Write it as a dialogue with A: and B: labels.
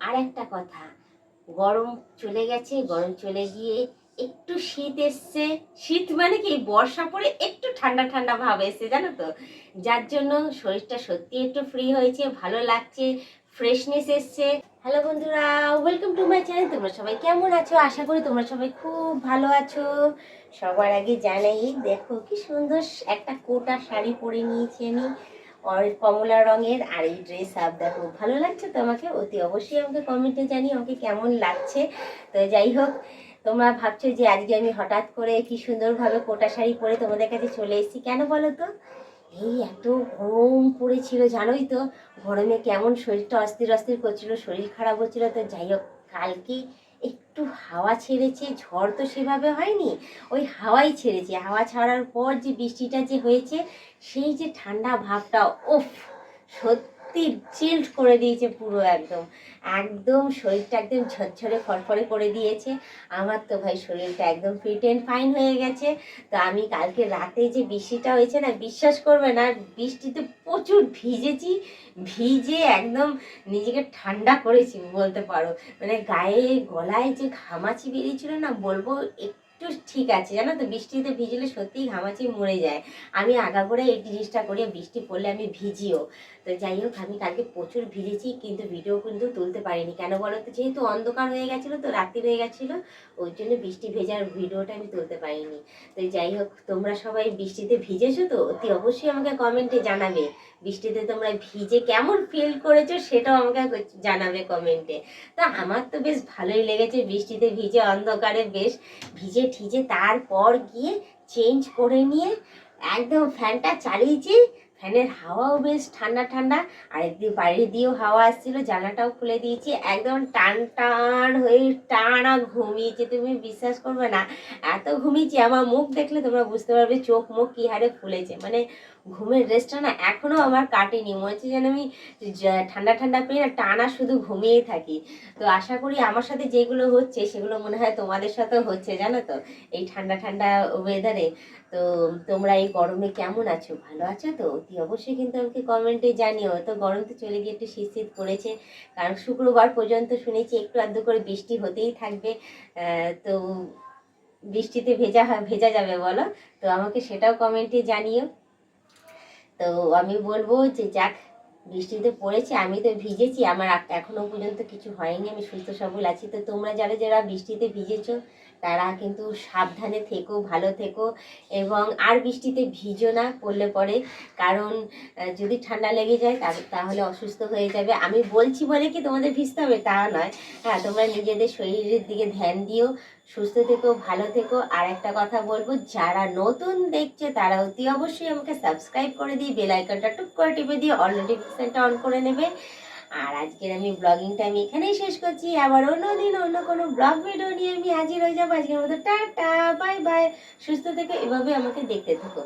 A: আর একটা কথা, গরম চলে গেছে, গরম চলে গিয়ে একটু শীত এসছে। শীত মানে কি, বর্ষা পড়ে একটু ঠান্ডা ঠান্ডা ভাব এসছে, জানো তো, যার জন্য শরীরটা সত্যি একটু ফ্রি হয়েছে, ভালো লাগছে, ফ্রেশনেস এসছে। হ্যালো বন্ধুরা, ওয়েলকাম টু মাই চ্যানেল। তোমরা সবাই কেমন আছো? আশা করি তোমরা সবাই খুব ভালো আছো। সবার আগে জানাই, দেখো কি সুন্দর একটা কোটা শাড়ি পরে নিয়েছি আমি, কমলা রঙের। আর এই ড্রেস আপ দেখো, ভালো লাগছে তো আমাকে? অতি অবশ্যই আমাকে কমেন্টে জানিও আমাকে কেমন লাগছে। তো যাই হোক, তোমরা ভাবছো যে আজকে আমি হঠাৎ করে কি সুন্দরভাবে কোটা শাড়ি পরে তোমাদের কাছে চলে এসেছি, কেন বলো তো? এই এত গরম পড়েছিল, জানোই তো, গরমে কেমন শরীরটা অস্থির অস্থির করছিল, শরীর খারাপ হচ্ছিল। তো যাই হোক, কালকে একটু হাওয়া ছেড়েছে, ঝড় তো সেভাবে হয়নি, ওই হাওয়াই ছেড়েছে। হাওয়া ছাড়ার পর যে বৃষ্টিটা যে হয়েছে, সেই যে ঠান্ডা ভাবটা, উফ, সত্যি চিল্ড করে দিয়েছে পুরো, একদম একদম শরীরটা একদম ঝরঝরে ফরফরে করে দিয়েছে। আমার তো ভাই শরীরটা একদম ফিট অ্যান্ড ফাইন হয়ে গেছে। তো আমি কালকে রাতে যে বৃষ্টিটা হয়েছে না, বিশ্বাস করবে না, বৃষ্টিতে প্রচুর ভিজেছি, ভিজে একদম নিজেকে ঠান্ডা করেছি বলতে পারো। মানে গায়ে গলায় যে ঘামাচি বেরিয়েছিল না, বলবো একটু ঠিক আছে, জানো তো, বৃষ্টিতে ভিজলে সত্যিই ঘামাচি মরে যায়। আমি আগাগোড়া এই জিনিসটা করি, বৃষ্টি পড়লে আমি ভিজিও। তো যাই হোক, আমি কালকে প্রচুর ভিজেছি, কিন্তু ভিডিও কিন্তু তুলতে পারিনি, কেন বলো তো, যেহেতু অন্ধকার হয়ে গেছিলো, তো রাত্রি হয়ে গেছিলো, ওই জন্য বৃষ্টি ভেজার ভিডিওটা আমি তুলতে পারিনি। তো যাই হোক, তোমরা সবাই বৃষ্টিতে ভিজেছো তো? অতি অবশ্যই আমাকে কমেন্টে জানাবে, বৃষ্টিতে তোমরা ভিজে কেমন ফিল করেছো সেটাও আমাকে জানাবে কমেন্টে। তা আমার তো বেশ ভালোই লেগেছে বৃষ্টিতে ভিজে, অন্ধকারে বেশ ভিজে ঠিজে, তারপর গিয়ে চেঞ্জ করে নিয়ে একদম ফ্যানটা চালিয়েছি। ফ্যানের হাওয়াও বেশ ঠান্ডা ঠান্ডা, আর একদিন বাইরে দিয়েও হাওয়া আসছিল, জানলাটাও খুলে দিয়েছি, একদম টান টান হয়ে টানা ঘুমিয়েছি। তুমি বিশ্বাস করবে না, এত ঘুমিয়েছি, আমার মুখ দেখলে তোমরা বুঝতে পারবে চোখ মুখ কি হারে ফুলেছে। মানে ঘুমের রেস্টটা না এখনো আমার কাটেনি, মনে হচ্ছে যেন আমি ঠান্ডা ঠান্ডা পেয়ে না টানা শুধু ঘুমিয়েই থাকি। তো আশা করি আমার সাথে যেগুলো হচ্ছে সেগুলো মনে হয় তোমাদের সাথেও হচ্ছে, জানো তো, এই ঠান্ডা ঠান্ডা ওয়েদারে। তো তোমরা এই গরমে কেমন আছো? ভালো আছো তো? অতি অবশ্যই কিন্তু আমাকে কমেন্টে জানিও। তো গরম তো চলে গিয়ে একটু শীত শীত পড়েছে, কারণ শুক্রবার পর্যন্ত শুনেছি একটু আধটু করে বৃষ্টি হতেই থাকবে। তো বৃষ্টিতে ভেজা ভেজা যাবে বলো? তো আমাকে সেটাও কমেন্টে জানিও। তো আমি বলবো যে যাক, বৃষ্টিতে পড়েছে, আমি তো ভিজেছি, আমার এখনো পর্যন্ত কিছু হয়নি, আমি সুস্থ সবল আছি। তো তোমরা যারা যারা বৃষ্টিতে ভিজেছো, তারা কিন্তু সাবধানে থেকো, ভালো থেকো, এবং আর বৃষ্টিতে ভিজো না পড়লে পরে, কারণ যদি ঠান্ডা লেগে যায় তাহলে অসুস্থ হয়ে যাবে। আমি বলছি বলে কি তোমাদের ভিজতে হবে তা নয়, হ্যাঁ, তোমরা নিজেদের শরীরের দিকে ধ্যান দিও, সুস্থ থেকো, ভালো থেকো। আর একটা কথা বলবো, যারা নতুন দেখছে তারা অতি অবশ্যই আমাকে সাবস্ক্রাইব করে দিয়ে বেল আইকনটা টুক করে টিপে দিয়ে অল নোটিফিকেশনটা অন করে নেবে। আর আজকের আমি ব্লগিংটা আমি এখানেই শেষ করছি, আবার অন্যদিন অন্য কোনো ব্লগ ভিডিও নিয়ে আমি হাজির হয়ে যাবো। আজকের মতো টাটা, বাই বাই, সুস্থ থেকো, এভাবে আমাকে দেখতে থাকো।